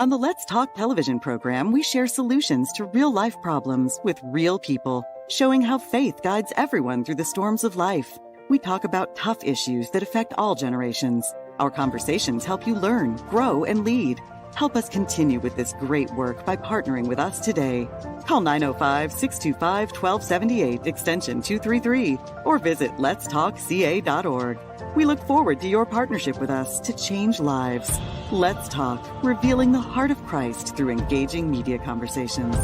On the Let's Talk television program, we share solutions to real-life problems with real people, showing how faith guides everyone through the storms of life. We talk about tough issues that affect all generations. Our conversations help you learn, grow, and lead. Help us continue with this great work by partnering with us today. Call 905-625-1278, extension 233, or visit letstalkca.org. We look forward to your partnership with us to change lives. Let's Talk, revealing the heart of Christ through engaging media conversations.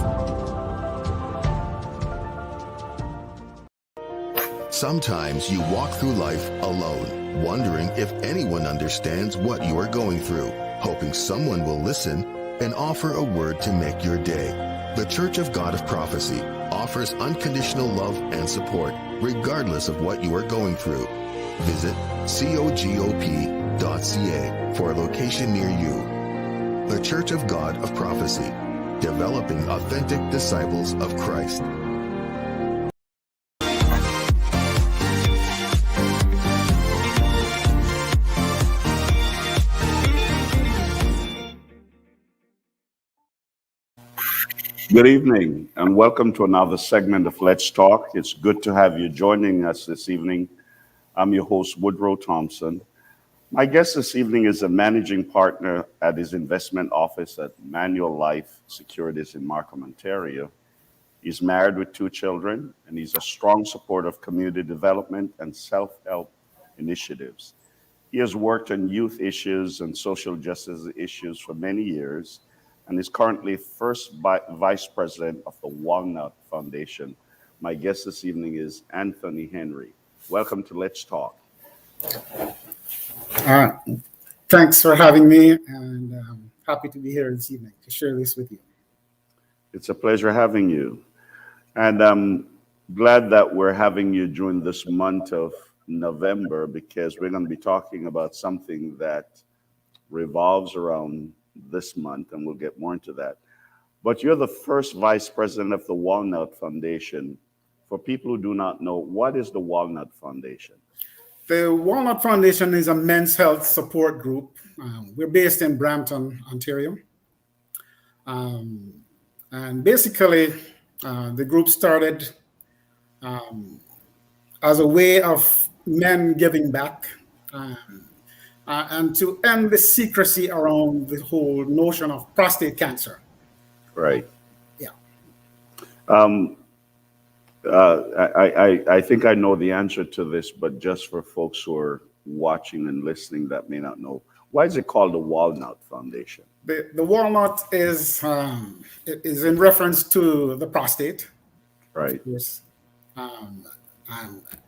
Sometimes you walk through life alone, wondering if anyone understands what you are going through, hoping someone will listen and offer a word to make your day. The Church of God of Prophecy offers unconditional love and support, regardless of what you are going through. Visit cogop.ca for a location near you. The Church of God of Prophecy, developing authentic disciples of Christ. Good evening and welcome to another segment of Let's Talk. It's good to have you joining us this evening. I'm your host, Woodroe Thompson. My guest this evening is a managing partner at his investment office at Manual Life Securities in Markham, Ontario. He's married with 2 children, and he's a strong supporter of community development and self-help initiatives. He has worked on youth issues and social justice issues for many years, and is currently first vice president of the Walnut Foundation. My guest this evening is Anthony Henry. Welcome to Let's Talk. Thanks for having me, and happy to be here this evening to share this with you. It's a pleasure having you. And I'm glad that we're having you during this month of November, because we're going to be talking about something that revolves around this month, and we'll get more into that. But you're the first vice president of the Walnut Foundation. For people who do not know, what is the Walnut Foundation? The Walnut Foundation is a men's health support group. We're based in Brampton, Ontario. And basically, the group started as a way of men giving back and to end the secrecy around the whole notion of prostate cancer. Right. Yeah. I think I know the answer to this, but just for folks who are watching and listening that may not know, why is it called the Walnut Foundation? The walnut is in reference to the prostate. Right. Yes. And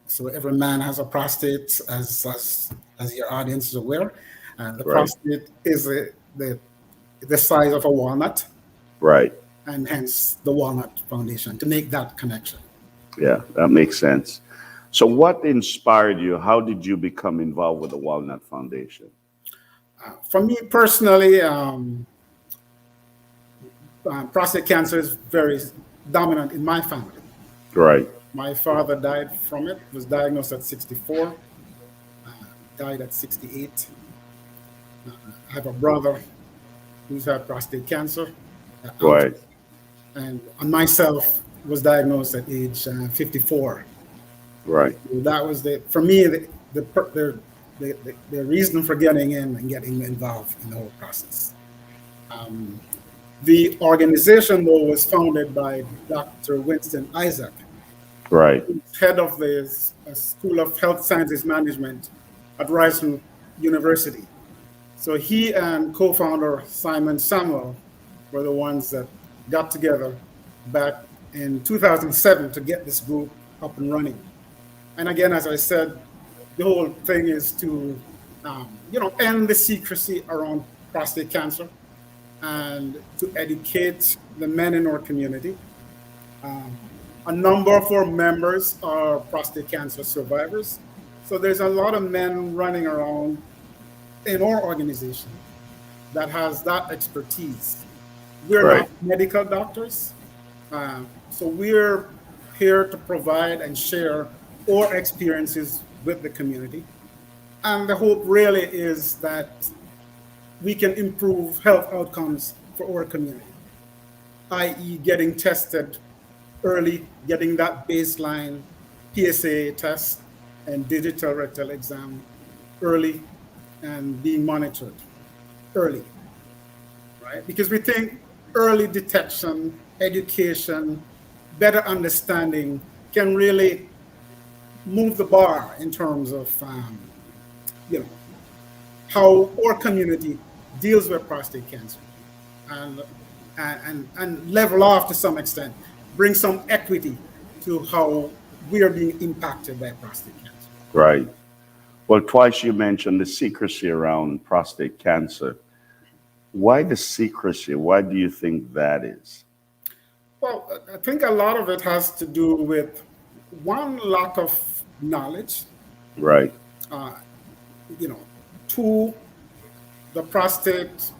so every man has a prostate, as your audience is aware. And the prostate is the size of a walnut. Right. And hence the Walnut Foundation, to make that connection. Yeah, that makes sense. So what inspired you? How did you become involved with the Walnut Foundation? For me personally, prostate cancer is very dominant in my family. Right. My father died from it, was diagnosed at 64, died at 68. I have a brother who's had prostate cancer. Right. And myself was diagnosed at age 54. Right. So that was for me, the reason for getting in and getting involved in the whole process. The organization, though, was founded by Dr. Winston Isaac, right, head of the School of Health Sciences Management at Ryerson University. So he and co-founder Simon Samuel were the ones that got together back in 2007 to get this group up and running. And again, as I said, the whole thing is to, end the secrecy around prostate cancer and to educate the men in our community. A number of our members are prostate cancer survivors. So there's a lot of men running around in our organization that has that expertise. We're not medical doctors. So we're here to provide and share our experiences with the community. And the hope really is that we can improve health outcomes for our community, i.e., getting tested early, getting that baseline PSA test and digital rectal exam early, and being monitored early, right? Because we think early detection, education, better understanding can really move the bar in terms of you know, how our community deals with prostate cancer, and level off to some extent, bring some equity to how we are being impacted by prostate cancer. Right. Well, twice you mentioned the secrecy around prostate cancer. Why the secrecy? Why do you think that is? Well, I think a lot of it has to do with one, lack of knowledge. Right. You know, two, the prostate,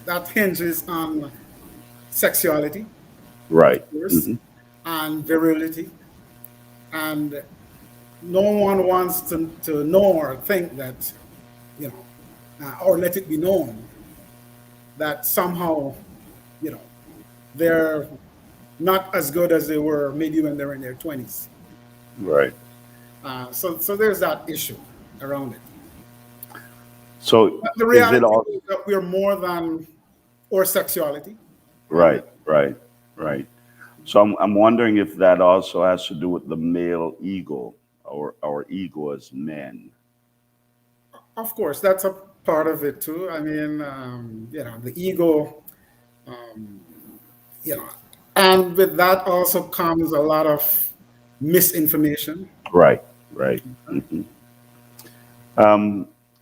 that hinges on sexuality, Right. first, and virility. And no one wants to know or think that, or let it be known that somehow, they're not as good as they were maybe when they were in their 20s. Right. So there's that issue around it. So But the reality is that we're more than our sexuality. Right. So I'm wondering if that also has to do with the male ego, or our ego as men. Of course, that's a part of it too. I mean, the ego, and with that also comes a lot of misinformation. Right.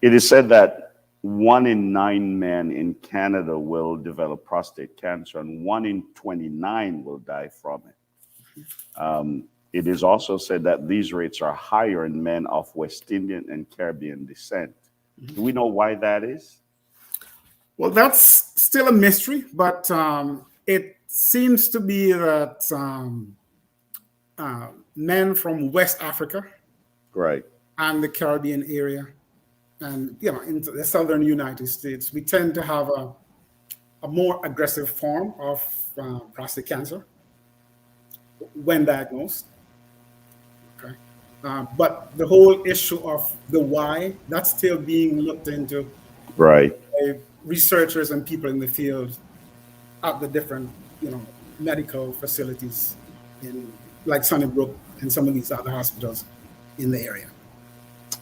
It is said that 1 in 9 men in Canada will develop prostate cancer, and 1 in 29 will die from it. It is also said that these rates are higher in men of West Indian and Caribbean descent. Do we know why that is? Well, that's still a mystery, but it seems to be that men from West Africa, right, and the Caribbean area, and into the southern United States, we tend to have a more aggressive form of prostate cancer when diagnosed. Okay, but the whole issue of the why, that's still being looked into, right, by researchers and people in the field at the different medical facilities in like Sunnybrook and some of these other hospitals in the area.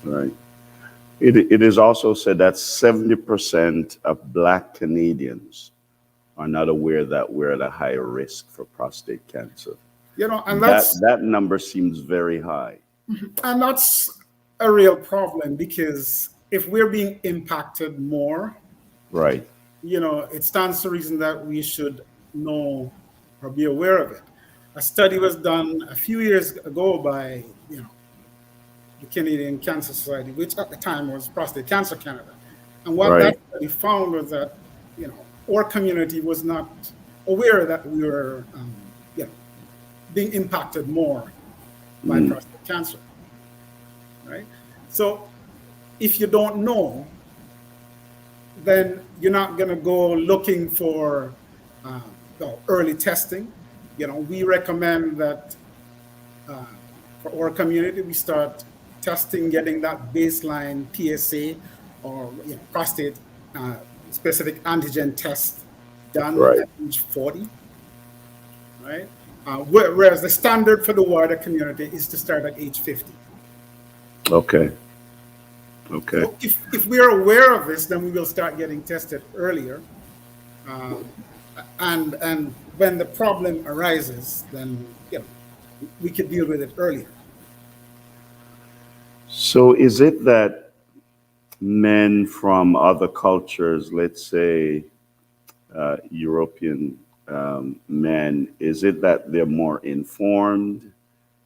Right. It is also said that 70% of Black Canadians are not aware that we're at a higher risk for prostate cancer. And that number seems very high. And that's a real problem, because if we're being impacted more, right, it stands to reason that we should know or be aware of it. A study was done a few years ago by, the Canadian Cancer Society, which at the time was Prostate Cancer Canada. And what that study found was that, our community was not aware that we were, being impacted more by prostate cancer, right? So if you don't know, then you're not going to go looking for early testing. We recommend that for our community, we start testing, getting that baseline PSA or prostate specific antigen test done at age 40, right? Whereas the standard for the wider community is to start at age 50. Okay. So if we are aware of this, then we will start getting tested earlier. And when the problem arises, then we could deal with it earlier. So is it that men from other cultures, let's say European men, is it that they're more informed?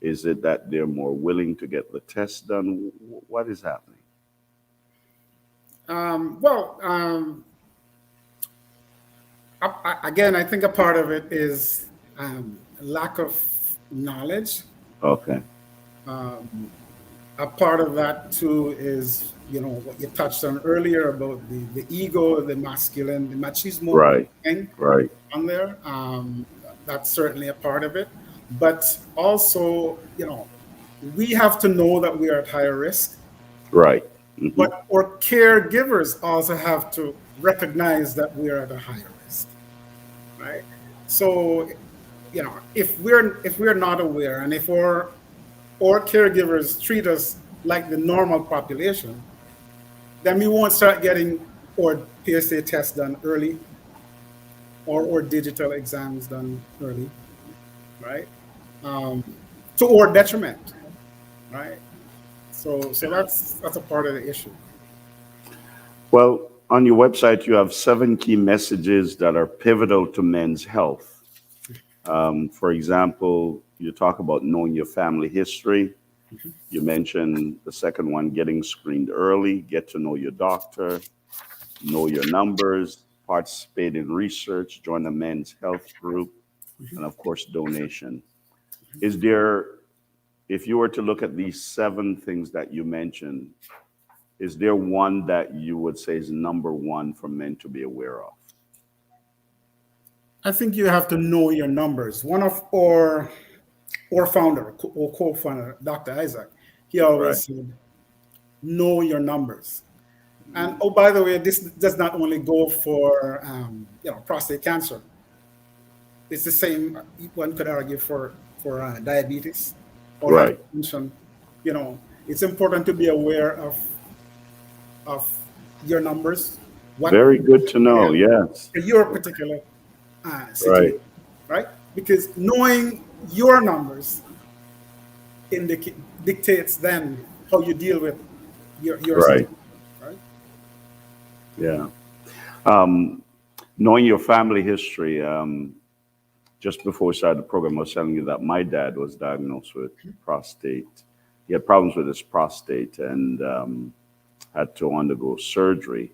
Is it that they're more willing to get the test done? What is happening? Again, I think a part of it is lack of knowledge. Okay. A part of that too is, what you touched on earlier about the ego, the masculine, the machismo Right. thing Right. on there. That's certainly a part of it. But also, we have to know that we are at higher risk, Right. Hmm. but our caregivers also have to recognize that we are at a higher risk, right? So, if we're not aware, and if our caregivers treat us like the normal population, then we won't start getting our PSA tests done early or digital exams done early, right? Um, to our detriment, right? So that's a part of the issue. Well, on your website, you have 7 key messages that are pivotal to men's health. For example, you talk about knowing your family history. You mentioned the second one, getting screened early, get to know your doctor, know your numbers, participate in research, join a men's health group, and of course, donation. Is there, if you were to look at these 7 things that you mentioned, is there one that you would say is number one for men to be aware of? I think you have to know your numbers. One of our founder or co-founder, Dr. Isaac, he Right. always said, know your numbers. And oh, by the way, this does not only go for prostate cancer. It's the same. One could argue for diabetes or Right. hypertension. It's important to be aware of your numbers. What Very good to know. Yes. your particular Right. situation, right? Because knowing your numbers dictates then how you deal with your Right. situation, right? Yeah. Um, Knowing your family history. Just before we started the program, I was telling you that my dad was diagnosed with prostate. He had problems with his prostate and had to undergo surgery.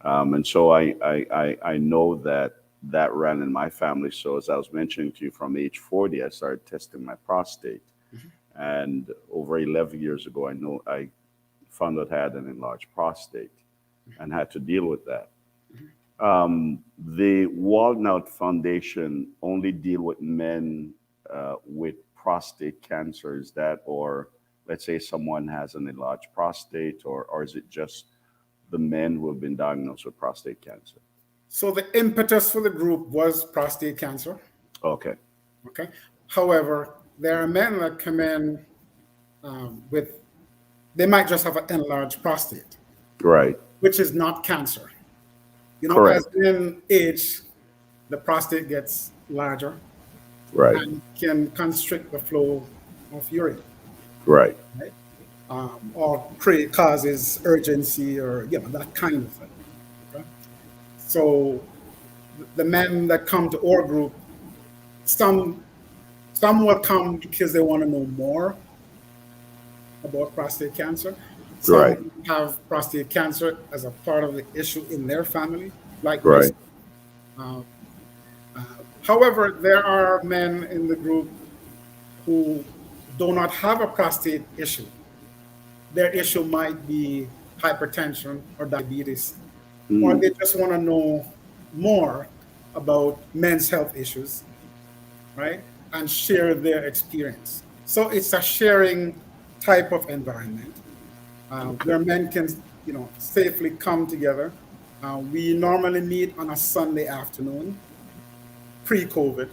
And so I know that ran in my family. So as I was mentioning to you, from age 40, I started testing my prostate. And over 11 years ago, I found out I had an enlarged prostate and had to deal with that. The Walnut Foundation only deal with men with prostate cancer. Is that, or let's say someone has an enlarged prostate, or is it just the men who have been diagnosed with prostate cancer? So the impetus for the group was prostate cancer. Okay. Okay. However, there are men that come in with, they might just have an enlarged prostate, Right. which is not cancer. Correct. As in age, the prostate gets larger Right. and can constrict the flow of urine, Right. right? Or causes urgency or that kind of thing. Okay? So the men that come to our group, some will come because they want to know more about prostate cancer. Right. Some have prostate cancer as a part of the issue in their family, like Right. this. Uh, However, there are men in the group who do not have a prostate issue. Their issue might be hypertension or diabetes, or they just want to know more about men's health issues, right? And share their experience. So it's a sharing type of environment where men can, safely come together. We normally meet on a Sunday afternoon, pre-COVID,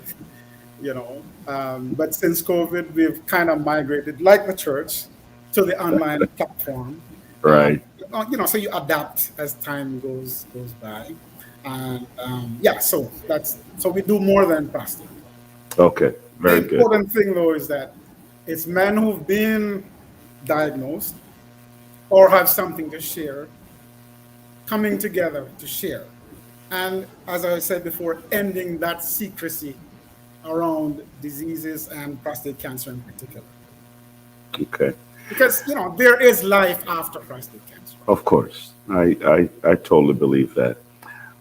but since COVID, we've kind of migrated, like the church, to the online platform. Right. So you adapt as time goes by, and so we do more than prostate. Okay. Very The good. important thing, though, is that it's men who've been diagnosed or have something to share coming together to share. And as I said before, ending that secrecy around diseases and prostate cancer in particular. Okay. Because, there is life after prostate cancer. Of course. I totally believe that.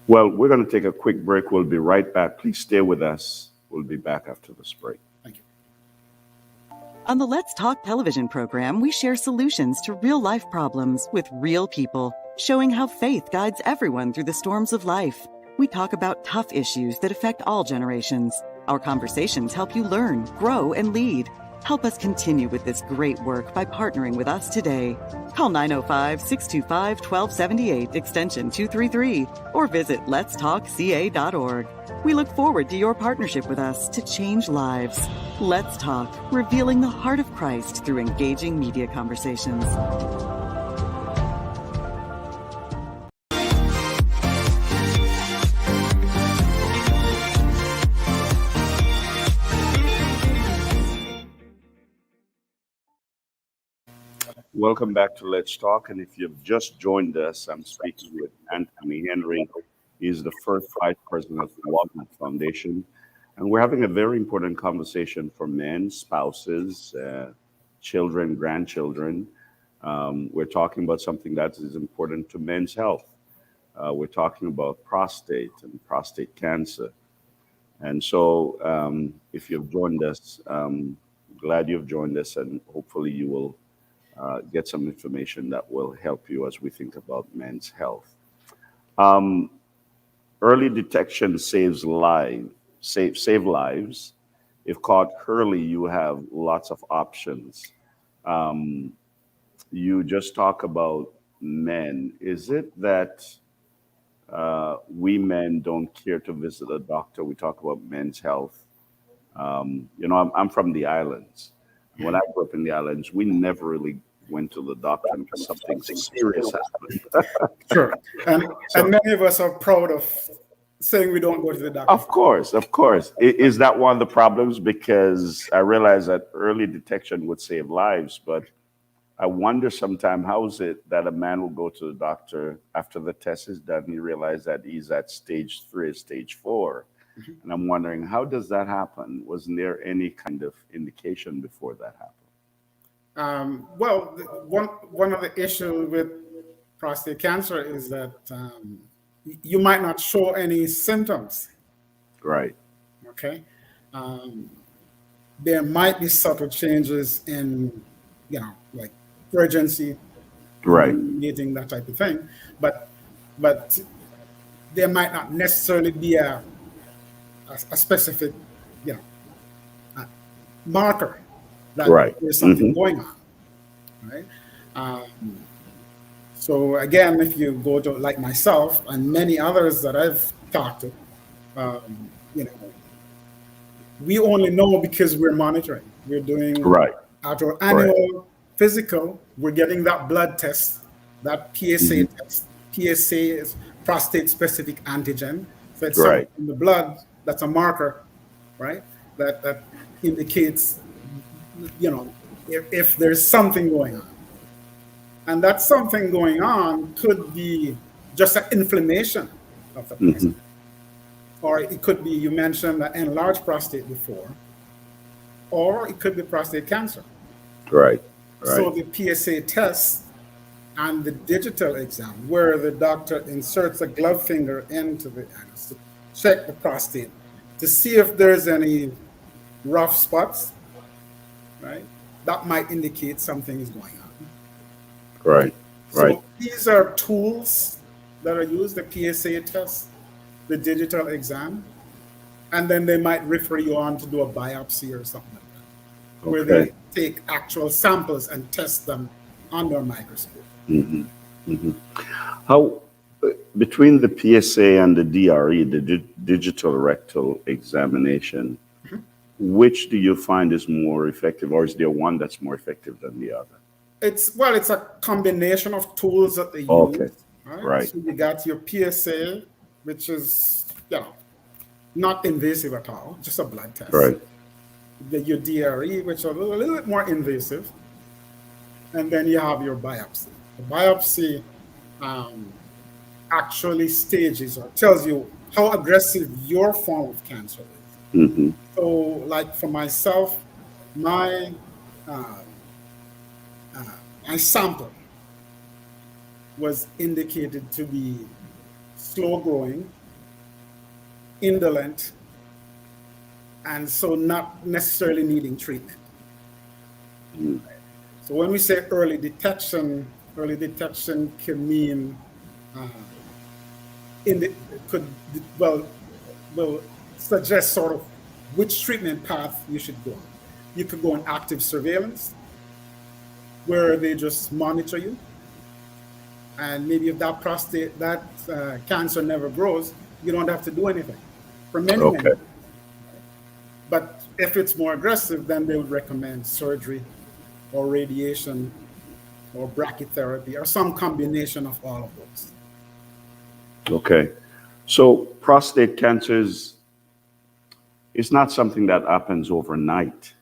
Well, we're going to take a quick break. We'll be right back. Please stay with us. We'll be back after this break. Thank you. On the Let's Talk television program, we share solutions to real-life problems with real people, showing how faith guides everyone through the storms of life. We talk about tough issues that affect all generations. Our conversations help you learn, grow, and lead. Help us continue with this great work by partnering with us today. Call 905-625-1278, extension 233, or visit letstalkca.org. We look forward to your partnership with us to change lives. Let's Talk, revealing the heart of Christ through engaging media conversations. Welcome back to Let's Talk. And if you've just joined us, I'm speaking with Anthony Henry. He's the first vice president of the Movember Foundation. And we're having a very important conversation for men, spouses, children, grandchildren. We're talking about something that is important to men's health. We're talking about prostate and prostate cancer. And so if you've joined us, glad you've joined us, and hopefully you will get some information that will help you as we think about men's health. Early detection saves lives. Save lives. If caught early, you have lots of options. You just talk about men. Is it that we men don't care to visit a doctor? We talk about men's health. I'm from the islands. When I grew up in the islands, we never really went to the doctor because something serious happened. Sure. And many of us are proud of saying we don't go to the doctor. Of course. Is that one of the problems? Because I realize that early detection would save lives, but I wonder sometimes, how is it that a man will go to the doctor after the test is done, he realizes that he's at stage 3, stage 4. Mm-hmm. And I'm wondering, how does that happen? Wasn't there any kind of indication before that happened? One of the issues with prostate cancer is that you might not show any symptoms. Right. Okay. There might be subtle changes in, like urgency, right, meeting, that type of thing, but there might not necessarily be a specific, marker that right. there's something Mm-hmm. going on, right? So again, if you go to like myself and many others that I've talked to, we only know because we're monitoring. We're doing right. at our annual physical. We're getting that blood test, that PSA Mm-hmm. test. PSA is prostate-specific antigen. So it's right. something in the blood that's a marker, right? That indicates, if there's something going on. And that something going on could be just an inflammation of the prostate. Mm-hmm. Or it could be, you mentioned an enlarged prostate before, or it could be prostate cancer. Right. So the PSA test and the digital exam, where the doctor inserts a glove finger into the anus to check the prostate to see if there's any rough spots, right? That might indicate something is going on. Right. So these are tools that are used, the PSA test, the digital exam, and then they might refer you on to do a biopsy or something like that, where they take actual samples and test them under a microscope. Mm-hmm. Mm-hmm. How, between the PSA and the DRE, the digital rectal examination, mm-hmm. which do you find is more effective, or is there one that's more effective than the other? It's a combination of tools that they use. Okay. Right. So you got your PSA, which is not invasive at all, just a blood test. Right. Your DRE, which are a little bit more invasive, and then you have your biopsy. The biopsy actually stages or tells you how aggressive your form of cancer is. Mm-hmm. So, like for myself, my sample was indicated to be slow growing, indolent, and so not necessarily needing treatment. Mm. So when we say early detection can mean uh, in the could well will suggest sort of which treatment path you should go on. You could go on active surveillance, where they just monitor you, and maybe if that cancer never grows, you don't have to do anything for many Okay. years. But if it's more aggressive, then they would recommend surgery or radiation or brachytherapy or some combination of all of those. Okay. So prostate cancer is not something that happens overnight.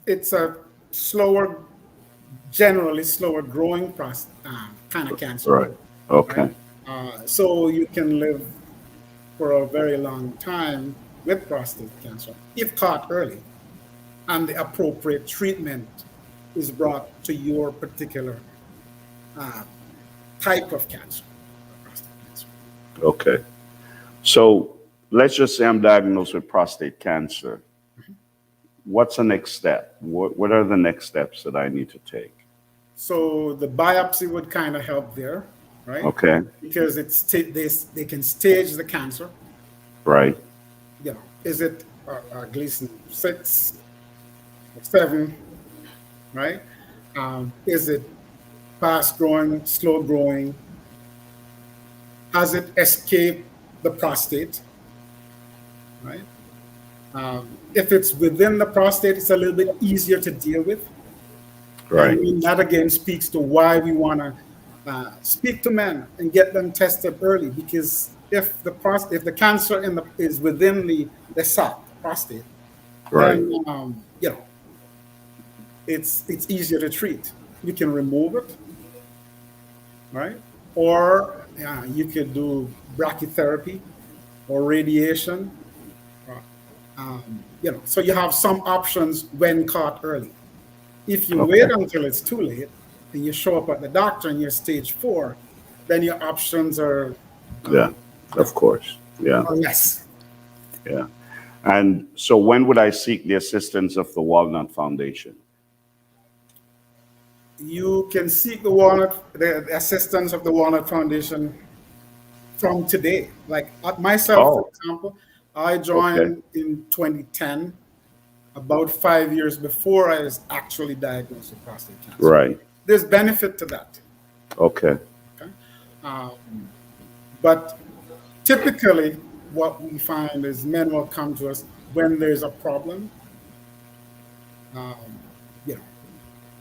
It's a slower, generally slower growing kind of cancer. Right. Okay. Right? So you can live for a very long time with prostate cancer if caught early and the appropriate treatment is brought to your particular type of cancer, prostate cancer. Okay. So let's just say I'm diagnosed with prostate cancer. What's the next step? What are the next steps that I need to take? So the biopsy would kind of help there, right? Okay. Because they can stage the cancer. Right. You know, is it Gleason 6 or 7, right? Is it fast growing, slow growing? Has it escaped the prostate, right? If it's within the prostate, it's a little bit easier to deal with. Right. And that again speaks to why we want to speak to men and get them tested early, because if the cancer is within the sac, prostate, Right. then you know it's easier to treat. You can remove it, right? Or you could do brachytherapy or radiation. So you have some options when caught early. If you Okay. wait until it's too late and you show up at the doctor and you're stage 4, then your options are Yeah. Of course. Yeah. less. Yeah. And so when would I seek the assistance of the Walnut Foundation? You can seek the assistance of the Walnut Foundation from today. Like myself, Oh. for example, I joined in 2010, about 5 years before I was actually diagnosed with prostate cancer. Right. There's benefit to that. Okay. Okay? But typically, what we find is men will come to us when there's a problem, um,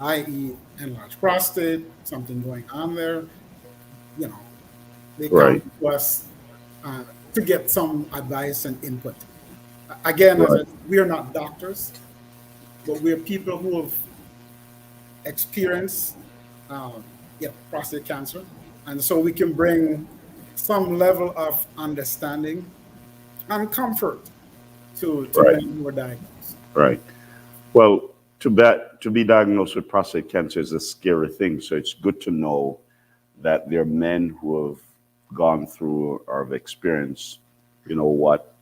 i.e., enlarged prostate, something going on there. They come Right. to us to get some advice and input. Again, Right. we are not doctors, but we're people who have experienced prostate cancer, and so we can bring some level of understanding and comfort to Right. men who are diagnosed. Right. Well, to be diagnosed with prostate cancer is a scary thing. So it's good to know that there are men who have gone through or have experienced, what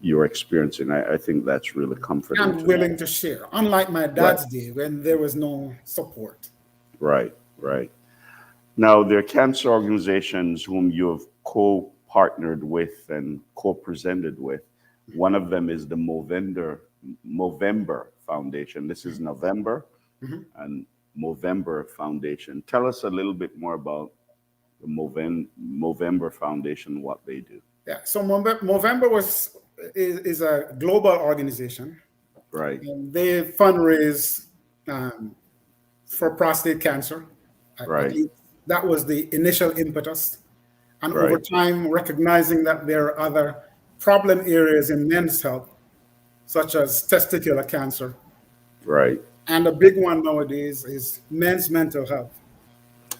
you're experiencing. I think that's really comforting. And to willing know. to share, unlike my dad's day when there was no support. Right. Right. Now, there are cancer organizations whom you have co-partnered with and co-presented with. One of them is the Movember Foundation. This is November and Movember Foundation. Tell us a little bit more about the Movember Foundation, what they do. Yeah, so Movember is a global organization. Right. And they fundraise for prostate cancer. Right. At least that was the initial impetus. And Right. over time, recognizing that there are other problem areas in men's health, such as testicular cancer. Right. And a big one nowadays is men's mental health.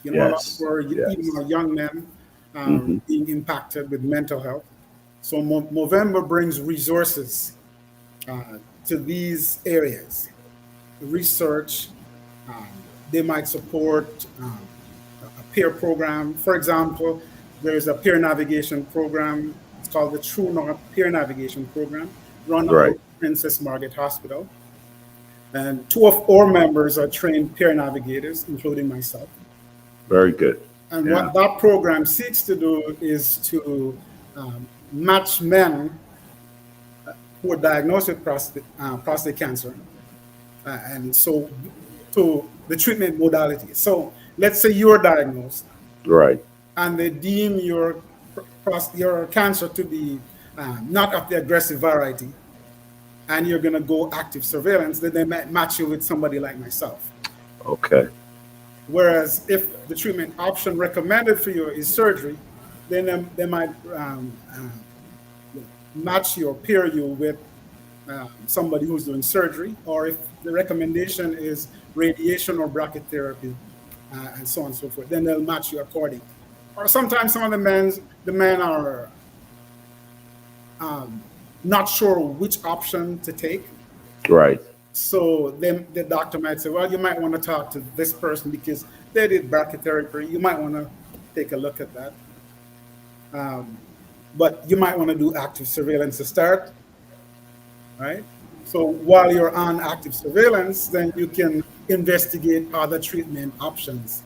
Yes. For Yes. even our young men Mhm. being impacted with mental health. So Movember brings resources to these areas. Research, they might support a peer program. For example, there's a peer navigation program. It's called the True North Peer Navigation Program, run Right. by Princess Margaret Hospital. And two of our members are trained peer navigators, including myself. Very good. And Yeah. what that program seeks to do is to match men who are diagnosed with prostate cancer, and so to the treatment modality. So let's say you're diagnosed Right. and they deem your cancer to be not of the aggressive variety, and you're going to go active surveillance, then they might match you with somebody like myself. Okay. Whereas if the treatment option recommended for you is surgery, then they might match you or pair you with somebody who's doing surgery, or if the recommendation is radiation or brachytherapy, and so on and so forth, then they'll match you accordingly. Or sometimes some of the men are not sure which option to take. Right. So then the doctor might say, well, you might want to talk to this person because they did brachytherapy. You might want to take a look at that. But you might want to do active surveillance to start, right? So while you're on active surveillance, then you can investigate other treatment options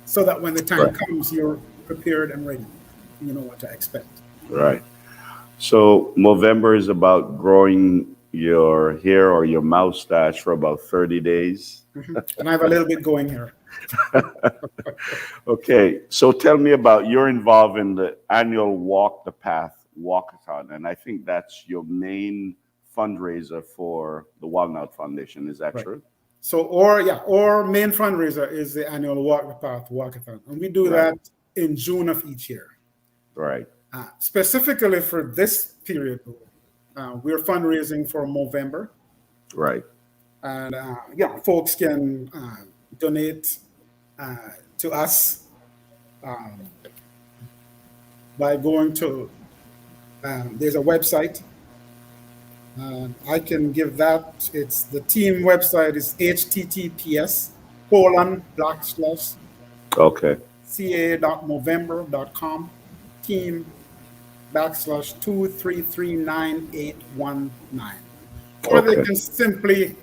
so that when the time Right. comes, you're prepared and ready. You know what to expect. Right. So Movember is about growing your hair or your mustache for about 30 days. And I have a little bit going here. Okay. So tell me about you're involved in the annual Walk the Path walkathon, and I think that's your main fundraiser for the Walnut Foundation. Is that Right. true? So, our main fundraiser is the annual Walk the Path walkathon. And we do Right. that in June of each year. Right. Specifically for this period, we're fundraising for Movember. Right. And folks can donate to us by going to, there's a website. I can give that. It's the team website is https:// Okay. ca.movember.com team /2339819. Or they Okay. can simply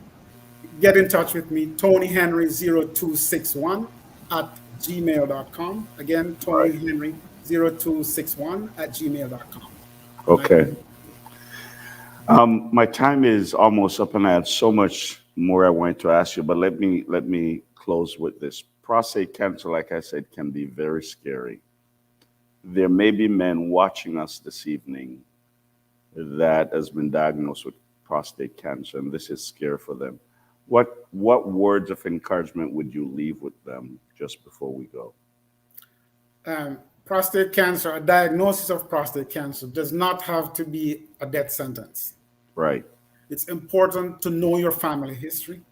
get in touch with me, TonyHenry0261 at gmail.com. Again, Right. TonyHenry0261 at gmail.com. Okay. My time is almost up, and I had so much more I wanted to ask you, but let me close with this. Prostate cancer, like I said, can be very scary. There may be men watching us this evening that has been diagnosed with prostate cancer, and this is scary for them. What words of encouragement would you leave with them just before we go? Prostate cancer, a diagnosis of prostate cancer does not have to be a death sentence. Right. It's important to know your family history.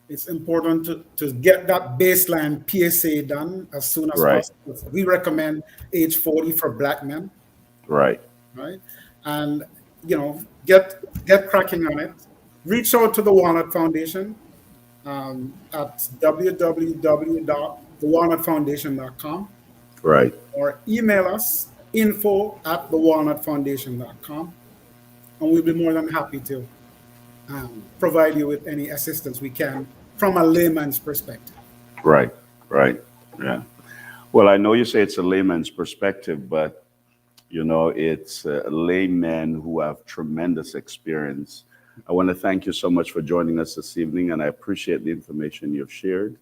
It's important to get that baseline PSA done as soon as Right. possible. We recommend age 40 for Black men, Right. right? And get cracking on it. Reach out to the Walnut Foundation at www.thewalnutfoundation.com, Right. or email us info@thewalnutfoundation.com, and we'll be more than happy to provide you with any assistance we can from a layman's perspective. Right. Right. Yeah. Well, I know you say it's a layman's perspective, but it's laymen who have tremendous experience. I want to thank you so much for joining us this evening, and I appreciate the information you've shared.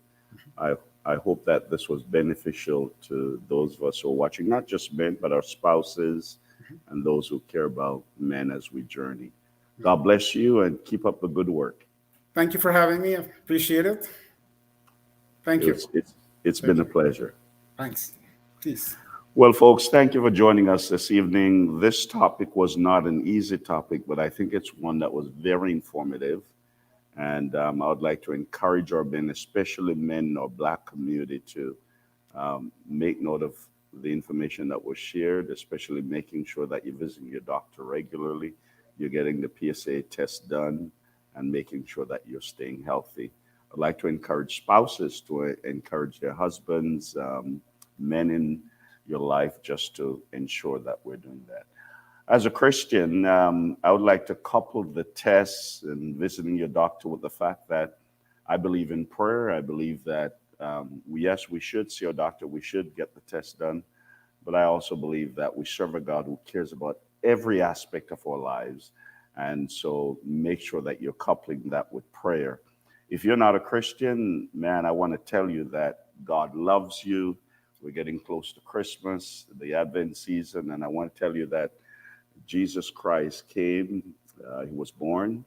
I hope that this was beneficial to those of us who are watching, not just men, but our spouses and those who care about men as we journey. God bless you, and keep up the good work. Thank you for having me. I appreciate it. Thank you. It's been a pleasure. Thanks. Peace. Well, folks, thank you for joining us this evening. This topic was not an easy topic, but I think it's one that was very informative. And I would like to encourage our men, especially men in our Black community, to make note of the information that was shared, especially making sure that you're visiting your doctor regularly, you're getting the PSA test done, and making sure that you're staying healthy. I'd like to encourage spouses to encourage their husbands, men in your life, just to ensure that we're doing that. As a Christian, I would like to couple the tests and visiting your doctor with the fact that I believe in prayer. I believe that, yes, we should see our doctor. We should get the test done. But I also believe that we serve a God who cares about every aspect of our lives. And so make sure that you're coupling that with prayer. If you're not a Christian, man, I want to tell you that God loves you. We're getting close to Christmas, the Advent season, and I want to tell you that Jesus Christ came, he was born,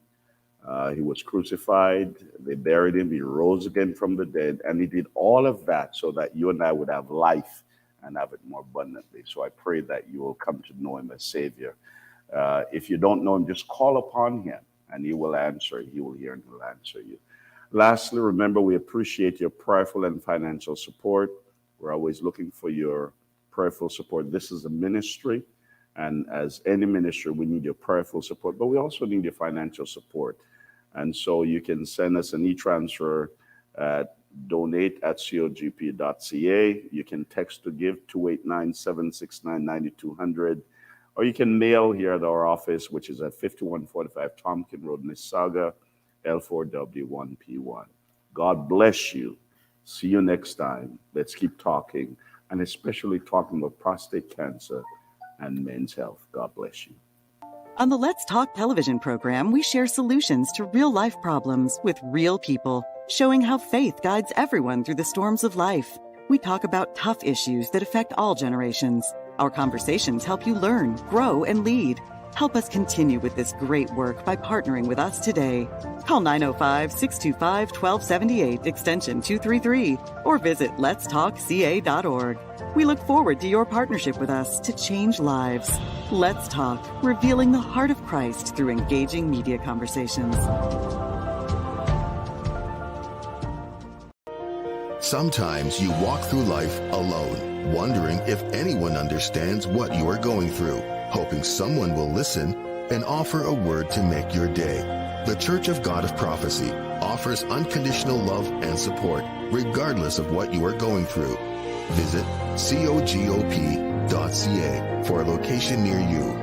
he was crucified, they buried him, he rose again from the dead, and he did all of that so that you and I would have life and have it more abundantly. So I pray that you will come to know him as Savior. If you don't know him, just call upon him and he will answer. He will hear and he will answer you. Lastly, remember, we appreciate your prayerful and financial support. We're always looking for your prayerful support. This is a ministry, and as any ministry, we need your prayerful support, but we also need your financial support. And so you can send us an e-transfer at donate@cogp.ca. You can text to give 289-769-9200, or you can mail here at our office, which is at 5145 Tompkin Road, Mississauga, L4W1P1. God bless you. See you next time. Let's keep talking, and especially talking about prostate cancer and men's health. God bless you. On the Let's Talk television program, we share solutions to real-life problems with real people, showing how faith guides everyone through the storms of life. We talk about tough issues that affect all generations. Our conversations help you learn, grow, and lead. Help us continue with this great work by partnering with us today. Call 905-625-1278, extension 233, or visit letstalkca.org. We look forward to your partnership with us to change lives. Let's Talk, revealing the heart of Christ through engaging media conversations. Sometimes you walk through life alone, wondering if anyone understands what you are going through, hoping someone will listen and offer a word to make your day. The Church of God of Prophecy offers unconditional love and support, regardless of what you are going through. Visit cogop.ca for a location near you.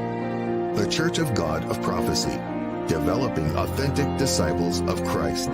The Church of God of Prophecy, developing authentic disciples of Christ.